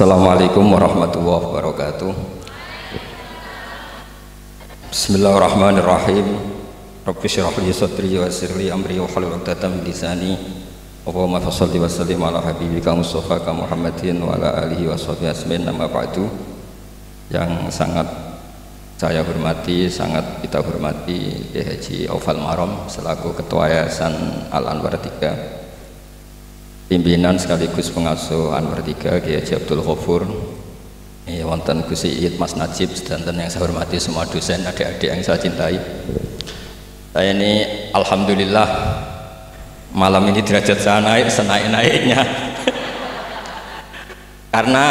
Assalamualaikum warahmatullahi wabarakatuh. Bismillahirrahmanirrahim. Rabbi shrah li sadri wa yassir li amri wa hlul 'uqdatam min lisani. Allahumma shalli wa sallim ala habibika Mustafa Muhammadin wa ala alihi wa sahbihi ajmain. Amma ba'du. Yang sangat saya hormati, sangat kita hormati Kiai Haji Aufal Marom selaku Ketua Yayasan Al Anwar 3, pimpinan sekaligus pengasuh Anwar 3 Kiai Haji Abdul Ghafur, wonten Gus Iid, Mas Najib, dan yang saya hormati semua dosen, adik-adik yang saya cintai. Saya ini alhamdulillah malam ini derajat saya naik senaik-naiknya karena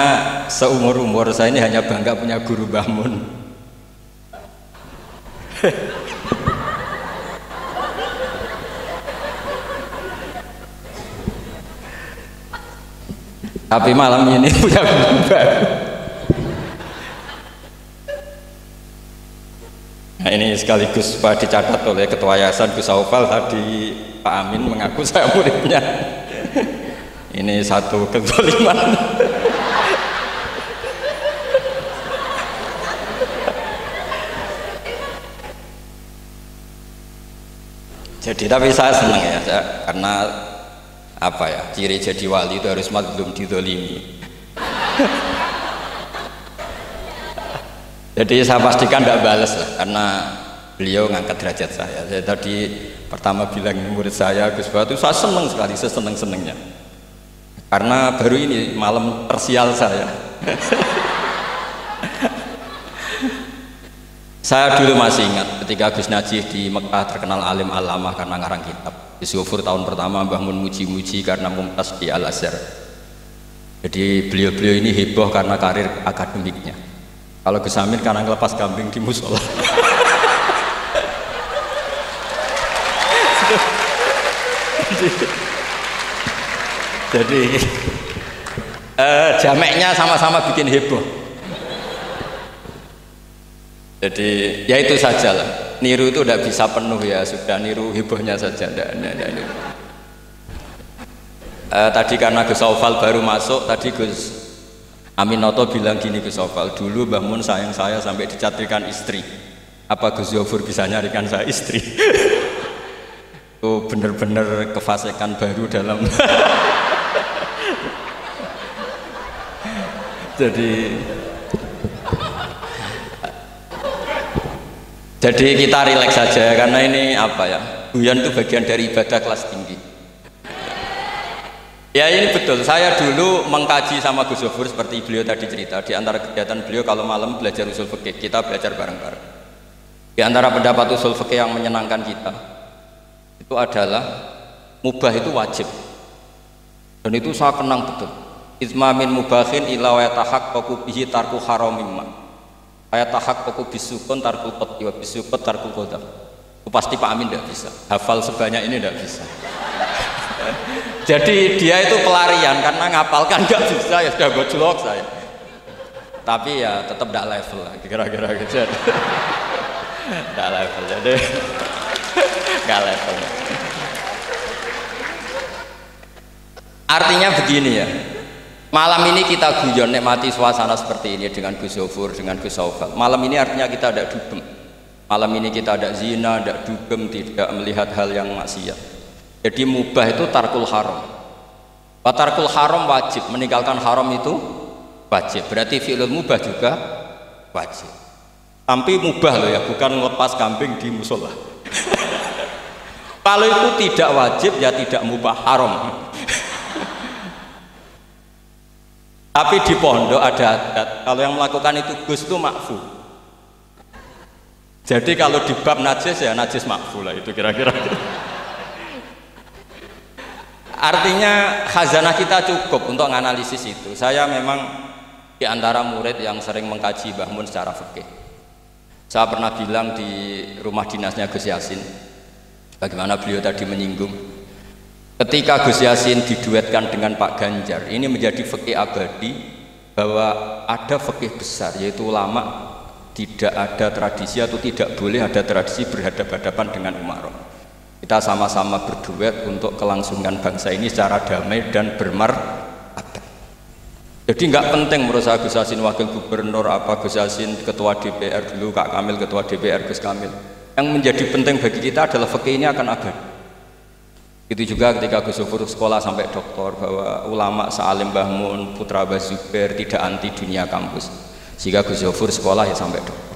seumur-umur saya ini hanya bangga punya guru Mbah Mun. Tapi malam ini punya guru baru. Nah, ini sekaligus supaya dicatat oleh Ketua Yayasan Gus Aufal, tadi Pak Amin mengaku saya muridnya. Ini satu kezaliman. Jadi tapi saya senang ya, karena apa ya, ciri jadi wali itu harus mazlum dizalimi. Jadi saya pastikan tidak balas lah, karena beliau ngangkat derajat saya. Saya tadi pertama bilang murid saya Gus Batu, saya senang sekali, seseneng-senengnya, karena baru ini malam tersial saya. Saya dulu masih ingat ketika Gus Najih di Mekah terkenal alim alamah karena ngarang kitab. Gus Ghafur tahun pertama Mbah Mun muji-muji karena mumtaz di Al Azhar. Jadi beliau-beliau ini heboh karena karir akademiknya. Kalau Gus Amin karena ngelepas kambing di musola. Jadi jameknya sama-sama bikin heboh. Jadi ya itu saja lah, niru itu tidak bisa penuh ya, sudah niru hebohnya saja. Tadi karena Gus Aufal baru masuk, tadi Gus Aminoto bilang gini, Gus Aufal, dulu Mbah Mun sayang saya sampai dicatrikan istri, apa Gus Ghafur bisa nyarikan saya istri? Itu bener-bener kefasikan baru dalam Jadi kita rileks saja, karena ini apa ya, guyon itu bagian dari ibadah kelas tinggi. Ya ini betul, saya dulu mengkaji sama Gus Ghafur seperti beliau tadi cerita. Di antara kegiatan beliau kalau malam belajar usul fikih, kita belajar bareng-bareng. Di antara pendapat usul fikih yang menyenangkan kita itu adalah mubah itu wajib, dan itu saya kenang betul. Izma min mubahin ila wa yatahaqqaqu bihi tarku haramimma. Ayat tahaqqaqu bisukun tarkul qati wa bisukut tarkul qadar. Pasti Pak Amin tidak bisa hafal sebanyak ini, tidak bisa. Jadi dia itu pelarian, karena ngapalkan nggak bisa, ya sudah gojlok saya. Tapi ya tetap tidak level lah, kira-kira gitu. Tidak level, jadi nggak level. Artinya begini ya, malam ini kita guyon nikmati suasana seperti ini dengan Gus Ghafur, dengan Gus Aufal. Malam ini artinya kita ada dugem. Malam ini kita ada zina, ada dugem, tidak melihat hal yang maksiat. Jadi mubah itu tarkul haram. Wa tarkul haram wajib, meninggalkan haram itu wajib. Berarti fi'lul mubah juga wajib. Tapi mubah loh ya, bukan lepas kambing di musola. Kalau itu tidak wajib ya tidak mubah, haram. Tapi di pondok ada adat, kalau yang melakukan itu Gus itu makfu. Jadi kalau di bab najis ya najis makfu lah, itu kira-kira. Artinya khazanah kita cukup untuk menganalisis itu. Saya memang di antara murid yang sering mengkaji Mbah Mun secara fikih. Saya pernah bilang di rumah dinasnya Gus Yasin, bagaimana beliau tadi menyinggung, ketika Gus Yasin diduetkan dengan Pak Ganjar, ini menjadi fikih abadi bahwa ada fikih besar, yaitu ulama tidak ada tradisi atau tidak boleh ada tradisi berhadapan-hadapan dengan umarok. Kita sama-sama berduet untuk kelangsungan bangsa ini secara damai dan bermartabat. Jadi nggak penting menurut saya Gus Yassin wakil gubernur apa, Gus Yassin ketua DPR dulu, Kak Kamil ketua DPR, Gus Kamil. Yang menjadi penting bagi kita adalah fikih ini akan abadi. Itu juga ketika Gus Zufur sekolah sampai doktor, bahwa ulama sealim Mbah Mun, putra Mbah Zubair tidak anti dunia kampus. Sehingga Gus Zufur sekolah ya sampai doktor.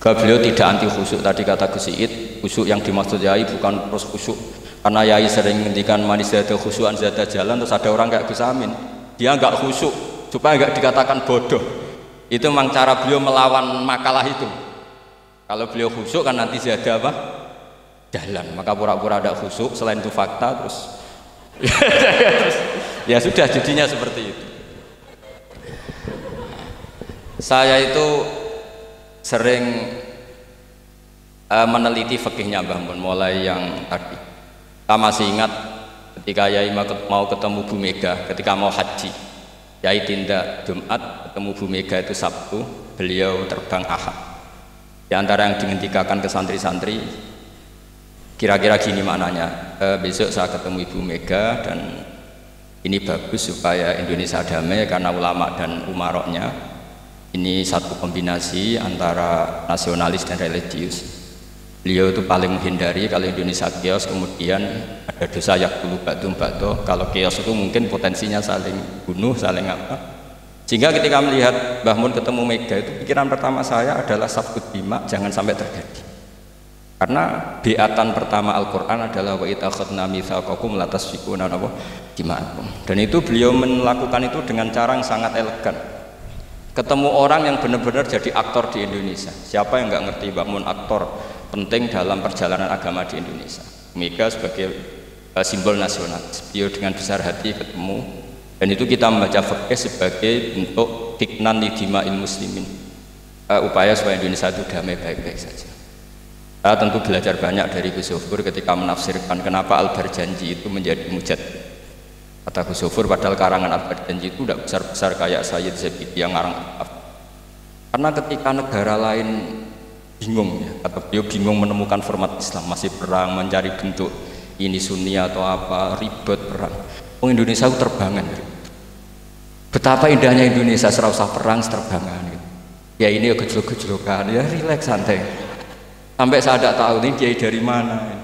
Juga beliau tidak anti khusyuk, tadi kata Gus Iid, khusyuk yang dimaksud Yai bukan terus khusyuk. Karena Yai sering menghentikan manis zada khusyuan zada jalan, terus ada orang kayak Gus Amin, dia nggak khusyuk supaya nggak dikatakan bodoh. Itu memang cara beliau melawan makalah itu. Kalau beliau khusyuk kan nanti zada apa? Jalan, maka pura-pura ada khusyuk, selain itu fakta terus ya sudah jadinya seperti itu. Saya itu sering meneliti fikihnya Mbah Mun, mulai yang tadi. Kita masih ingat ketika Yai mau ketemu Bu Mega ketika mau haji. Yai tindak Jumat, ketemu Bu Mega itu Sabtu, beliau terbang Ahad. Di antara yang dihentikan ke santri-santri, kira-kira gini maknanya, besok saya ketemu Ibu Mega dan ini bagus supaya Indonesia damai karena ulama dan umaroknya ini satu kombinasi antara nasionalis dan religius. Beliau itu paling menghindari kalau Indonesia chaos kemudian ada dosa yakulu ba'dum ba'do. Kalau chaos itu mungkin potensinya saling bunuh, saling apa. Sehingga ketika melihat Mbah Mun ketemu Mega itu pikiran pertama saya adalah sabut bima, jangan sampai terjadi. Karena biatan pertama Al-Quran adalah wa itakhadna mitsaqakum la tasfikuna dima'akum. Dan itu beliau melakukan itu dengan cara yang sangat elegan. Ketemu orang yang benar-benar jadi aktor di Indonesia. Siapa yang nggak ngerti Mbah Mun aktor penting dalam perjalanan agama di Indonesia. Mega sebagai simbol nasional. Beliau dengan besar hati ketemu, dan itu kita membaca fikih sebagai bentuk hiknan lidima'il muslimin, upaya supaya Indonesia itu damai baik-baik saja. Saya tentu belajar banyak dari Gus Zufur ketika menafsirkan kenapa Al-Barjanji itu menjadi mujad. Kata Gus Zufur, padahal karangan Al-Barjanji itu tidak besar-besar kayak Sayyid Zabidi yang ngarang. Karena ketika negara lain bingung ya, kata beliau bingung menemukan format Islam, masih perang mencari bentuk ini Sunni atau apa, ribet perang. Indonesia itu terbangan. Betapa indahnya Indonesia, serasa perang terbangan. Ya ini gejolak-gejolokan, ya rileks santai. Sampai saya tidak tahu ini kiai dari mana.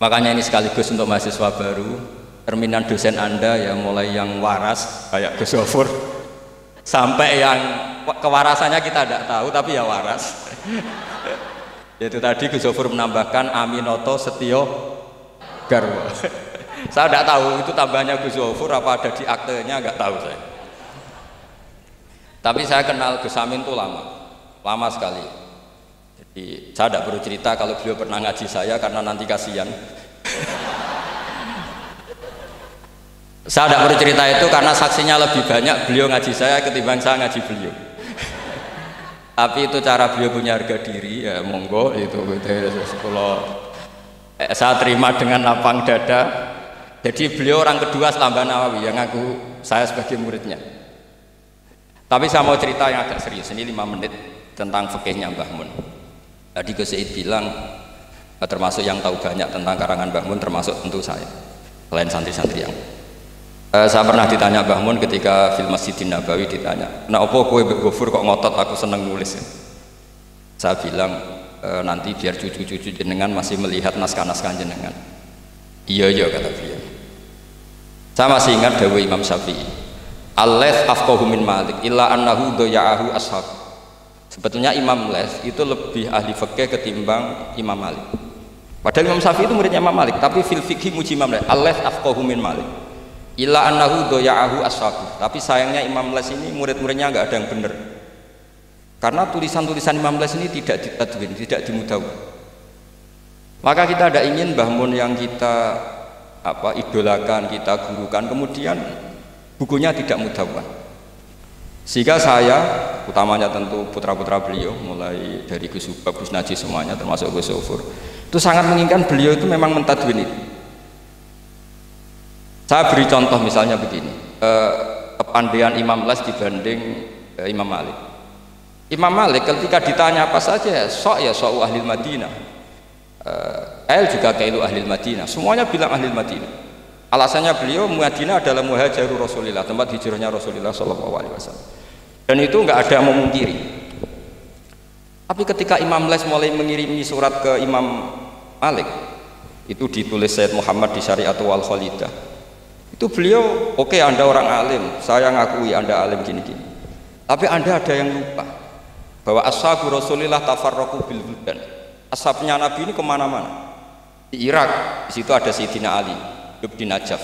Makanya ini sekaligus untuk mahasiswa baru, terminan dosen Anda ya mulai yang waras kayak Gus Zufur sampai yang kewarasannya kita tidak tahu tapi ya waras. Itu tadi Gus Zufur menambahkan Aminoto Setio Garwo. Saya tidak tahu itu tambahnya Gus Zufur apa ada di aktenya, nggak tahu saya. Tapi saya kenal Gus Amin itu lama sekali. Jadi saya tidak perlu cerita kalau beliau pernah ngaji saya karena nanti kasihan. Saya tidak perlu cerita itu karena saksinya lebih banyak beliau ngaji saya ketimbang saya ngaji beliau. Tapi itu cara beliau punya harga diri, ya monggo itu kalau saya terima dengan lapang dada. Jadi beliau orang kedua setelah Mbah Nawawi yang ngaku saya sebagai muridnya. Tapi saya mau cerita yang agak serius, ini 5 menit tentang fikihnya Mbah Mun. Tadi Gus Said bilang termasuk yang tahu banyak tentang karangan Mbah Mun termasuk tentu saya, selain santri-santri yang saya pernah ditanya Mbah Mun ketika film Masjidin Nabawi, ditanya, nah apa kowe Mbak Gofur kok ngotot aku seneng nulis ya? Saya bilang nanti biar cucu-cucu jenengan masih melihat naskah-naskah jenengan. Iya kata beliau. Saya masih ingat dawuh Imam Syafi'i, al-laits afqahu min Malik illa annahu daya'ahu ashab. Sebetulnya Imam Laits itu lebih ahli fikih ketimbang Imam Malik. Padahal Imam Syafi'i itu muridnya Imam Malik, tapi fil fikih muji Imam Laits. Al-laits afqahu min Malik illa annahu daya'ahu ashab. Tapi sayangnya Imam Laits ini murid-muridnya nggak ada yang benar. Karena tulisan-tulisan Imam Laits ini tidak ditadwin, tidak dimudawwan. Maka kita tidak ingin Mbah Mun yang kita idolakan, kita gurukan, kemudian bukunya tidak mudawwan. Sehingga saya, utamanya tentu putra-putra beliau, mulai dari Gus Subab, Gus Najih semuanya, termasuk Gus Zufur, itu sangat menginginkan beliau itu memang mentadwin itu. Saya beri contoh misalnya begini, kepandaian Imam Laits dibanding Imam Malik. Imam Malik ketika ditanya apa saja, sok ahli Madinah, juga kailu ahli Madinah, semuanya bilang ahli Madinah. Alasannya beliau Madinah adalah muhajirul Rasulillah, tempat hijrahnya Rasulullah Shallallahu Alaihi Wasallam. Dan itu nggak ada yang memungkiri. Tapi ketika Imam Les mulai mengirimi surat ke Imam Malik, itu ditulis Sayyid Muhammad di Syariatul Wal Khalidah. Itu beliau, oke, Anda orang alim, saya ngakui Anda alim gini-gini. Tapi Anda ada yang lupa bahwa ashabu Rasulillah tafarraqu bil buldan. Ashabnya Nabi ini kemana-mana. Di Irak, di situ ada Sayyidina Ali, hidup di Najaf,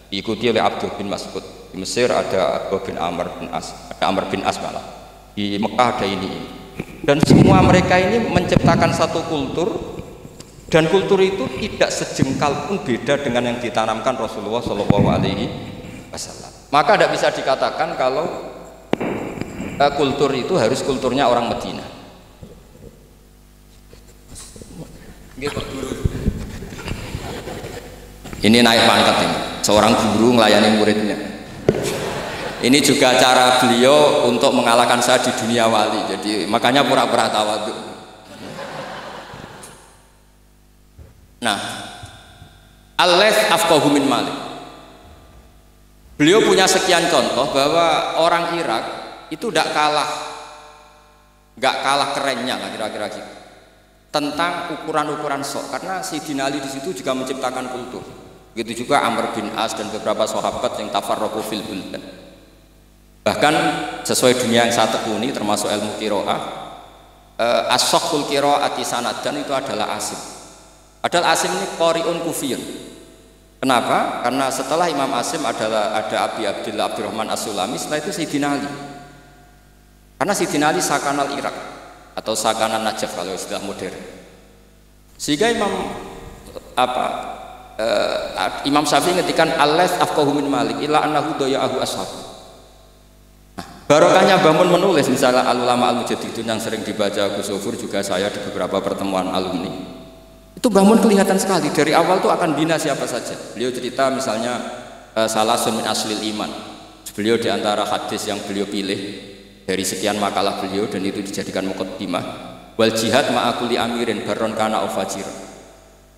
diikuti oleh Abdul bin Mas'ud. Di Mesir ada Abdul bin Amr bin As, ada Amr bin As malah. Di Mekah ada ini. Dan semua mereka ini menciptakan satu kultur, dan kultur itu tidak sejengkal pun beda dengan yang ditanamkan Rasulullah Shallallahu Alaihi Wasallam. Maka tidak bisa dikatakan kalau kultur itu harus kulturnya orang Madinah. Ini naik pangkat ini, seorang guru melayani muridnya. Ini juga cara beliau untuk mengalahkan saya di dunia wali. Jadi makanya pura-pura tawadhu. Nah, Al-Laits afqahu min Malik. Beliau punya sekian contoh bahwa orang Irak itu tidak kalah kerennya lah kira-kira gitu. Tentang ukuran-ukuran sok, karena Sayyidina Ali di situ juga menciptakan kultur. Begitu juga Amr bin As dan beberapa sahabat yang tafarraqu fil buldan. Bahkan sesuai dunia yang saya tekuni termasuk ilmu qiraah, as-sakhul qiraati sanadan itu adalah Asim. Padahal Asim ini qari'un kufiyun. Kenapa? Karena setelah Imam Asim ada Abi Abdullah Abdurrahman As-Sulami, setelah itu Sayyidina Ali. Karena Sayyidina Ali sakanal Irak atau sakanan Najaf kalau istilah modern. Sehingga Imam Syafi'i ngetikan Al-Laits afqahu min Malik illa annahu daya'ahu ashab. Nah, barokahnya Mbah Mun menulis misalnya Al-Ulama Al-Mujaddidun yang sering dibaca Gus Zofur, juga saya di beberapa pertemuan alumni. Itu Mbah Mun kelihatan sekali dari awal tuh akan bina siapa saja. Beliau cerita misalnya salasun min aslil iman. Beliau di antara hadis yang beliau pilih dari sekian makalah beliau dan itu dijadikan muqaddimah, wal jihad ma'akuli amirin baron kana ufajir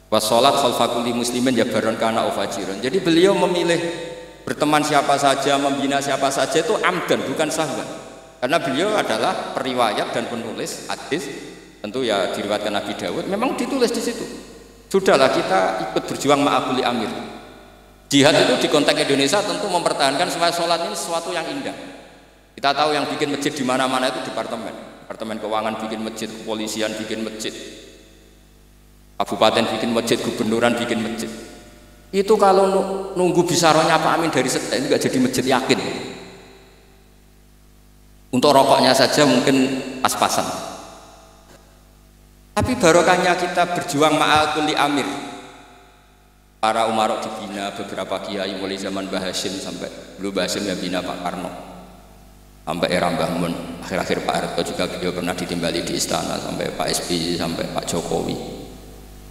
wassalat khalfakuli muslimin ya baron kana ufajir. Jadi beliau memilih berteman siapa saja, membina siapa saja itu amdan, bukan sahwan. Karena beliau adalah periwayat dan penulis hadis, tentu ya diriwayatkan Nabi Dawud, memang ditulis di situ. Sudahlah kita ikut berjuang ma'akuli amir. Jihad itu di konteks Indonesia tentu mempertahankan supaya sholat ini sesuatu yang indah. Kita tahu yang bikin masjid di mana-mana itu departemen keuangan bikin masjid, kepolisian bikin masjid, kabupaten bikin masjid, gubernuran bikin masjid. Itu kalau nunggu bisaronya Pak Amin dari sekte itu nggak jadi masjid, yakin. Untuk rokoknya saja mungkin pas-pasan. Tapi barokahnya kita berjuang ma'al kulli amir. Para umarok dibina, beberapa kiai mulai zaman Mbah Hasyim sampai dulu Mbah Hasyim yang bina Pak Karno. Sampai era Mbah Mun, akhir-akhir Pak Harto juga beliau pernah ditimbali di istana, sampai Pak SBY, sampai Pak Jokowi.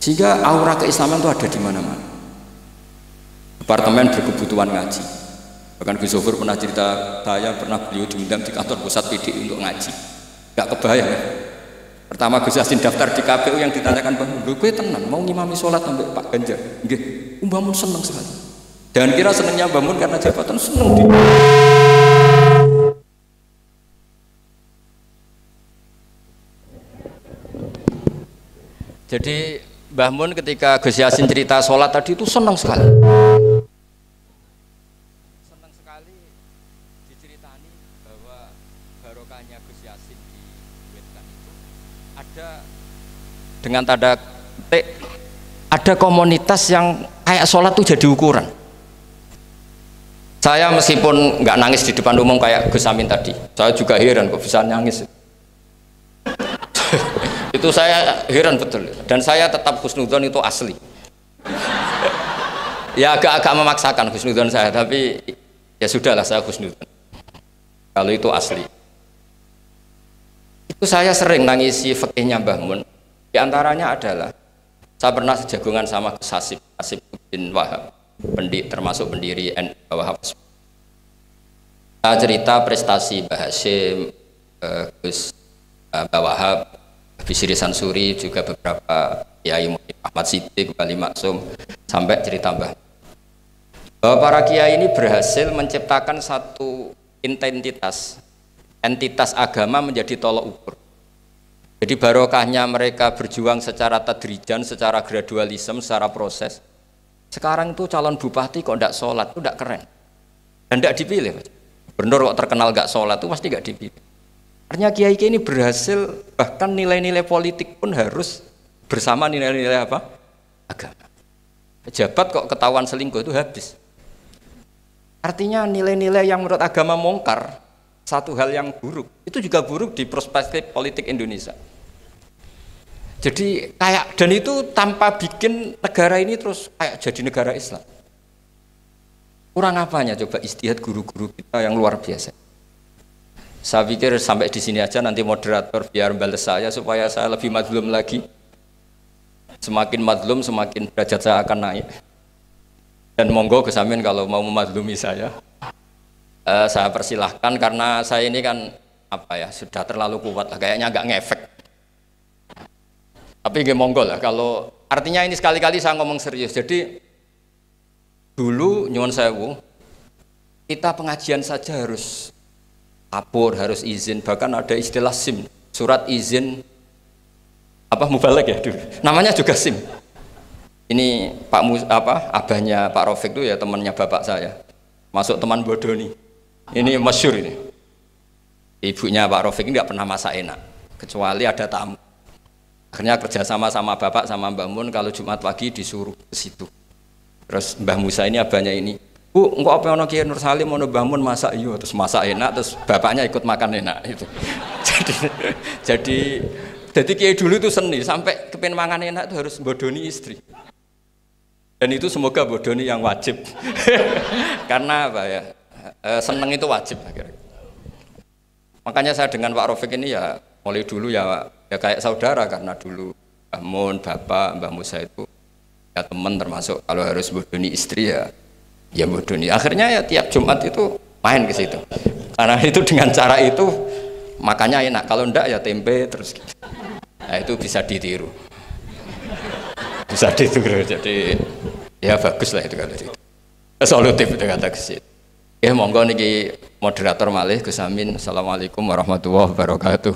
Sehingga aura keislaman itu ada di mana-mana. Departemen berkebutuhan ngaji. Bahkan Gus Zofur pernah cerita, saya pernah beliau diundang di kantor pusat PDI untuk ngaji. Gak kebayang ya. Pertama Gus Yassin daftar di KPU yang ditanyakan Mbah Mun, gue tenang mau ngimami sholat sampai Pak Ganjar. Nggih, Mbah Mun seneng sekali. Jangan kira senengnya Mbah Mun karena jabatan, seneng dia. Jadi Mbah Mun ketika Gus Yassin cerita sholat tadi itu senang sekali. Senang sekali diceritani bahwa barokahnya Gus Yassin di Wetan itu ada dengan tanda petik, ada komunitas yang kayak sholat itu jadi ukuran. Saya meskipun nggak nangis di depan umum kayak Gus Amin tadi, saya juga heran kok bisa nangis. Itu saya heran betul, dan saya tetap husnudzon itu asli. Ya agak-agak memaksakan husnudzon saya, tapi ya sudahlah saya husnudzon kalau itu asli. Itu saya sering nangisi fikihnya Mbah Mun. Di antaranya adalah saya pernah sejagongan sama Gus Hasib bin Wahab, termasuk pendiri NU Wahab. Saya cerita prestasi Mbah Hasyim, Gus Wahab, Bisri Sansuri, juga beberapa Kiai Ahmad Siddiq, Wali Maksum, sampai cerita Mbah. bahwa para kiai ini berhasil menciptakan satu entitas agama menjadi tolok ukur. Jadi barokahnya mereka berjuang secara tadrijan, secara gradualisme, secara proses. Sekarang itu calon bupati kok tidak sholat, itu tidak keren. Dan tidak dipilih. Gubernur kok terkenal nggak sholat, itu pasti nggak dipilih. Artinya kiai ini berhasil, bahkan nilai-nilai politik pun harus bersama nilai-nilai apa? Agama. Pejabat kok ketahuan selingkuh itu habis. Artinya nilai-nilai yang menurut agama mungkar, satu hal yang buruk, itu juga buruk di perspektif politik Indonesia. Jadi kayak, dan itu tanpa bikin negara ini terus kayak jadi negara Islam. Kurang apanya coba ijtihad guru-guru kita yang luar biasa. Saya pikir sampai di sini aja, nanti moderator biar balas saya supaya saya lebih madlum lagi. Semakin madlum semakin derajat saya akan naik. Dan monggo Gus Amin kalau mau memadlumi saya persilahkan, karena saya ini kan sudah terlalu kuat lah, kayaknya agak ngefek. Tapi nggih monggo lah, kalau artinya ini sekali-kali saya ngomong serius. Jadi dulu nyuwun sewu, kita pengajian saja harus lapor, harus izin, bahkan ada istilah SIM, surat izin mubalek ya dulu. Namanya juga SIM. Ini abahnya Pak Rafiq itu ya temannya bapak saya. Masuk teman bodoni. Ini masyhur ini. Ibunya Pak Rafiq ini tidak pernah masak enak, kecuali ada tamu. Akhirnya kerjasama sama bapak sama Mbah Mun, kalau Jumat pagi disuruh ke situ. Terus Mbah Musa ini abahnya ini, Bu, engkau apa ono Kiai Nur Salim ono Mbah Mun masak, iya, terus masak enak, terus bapaknya ikut makan enak itu. jadi Kiai dulu itu seni, sampai kepen mangan enak itu harus bodoni istri. Dan itu semoga bodoni yang wajib. Karena seneng itu wajib akhirnya. Makanya saya dengan Pak Rafiq ini ya mulai dulu ya kayak saudara, karena dulu Mbah Mun, bapak, Mbah Musa itu ya teman, termasuk kalau harus bodoni istri ya bodoni. Akhirnya ya tiap Jumat itu main ke situ. Karena itu dengan cara itu makanya enak, kalau enggak ya tempe terus gitu. Nah itu bisa ditiru. Jadi ya bagus lah itu kalau itu. Solutif itu kata kesit. Ya monggo niki moderator malih Gus Amin. Assalamualaikum warahmatullahi wabarakatuh.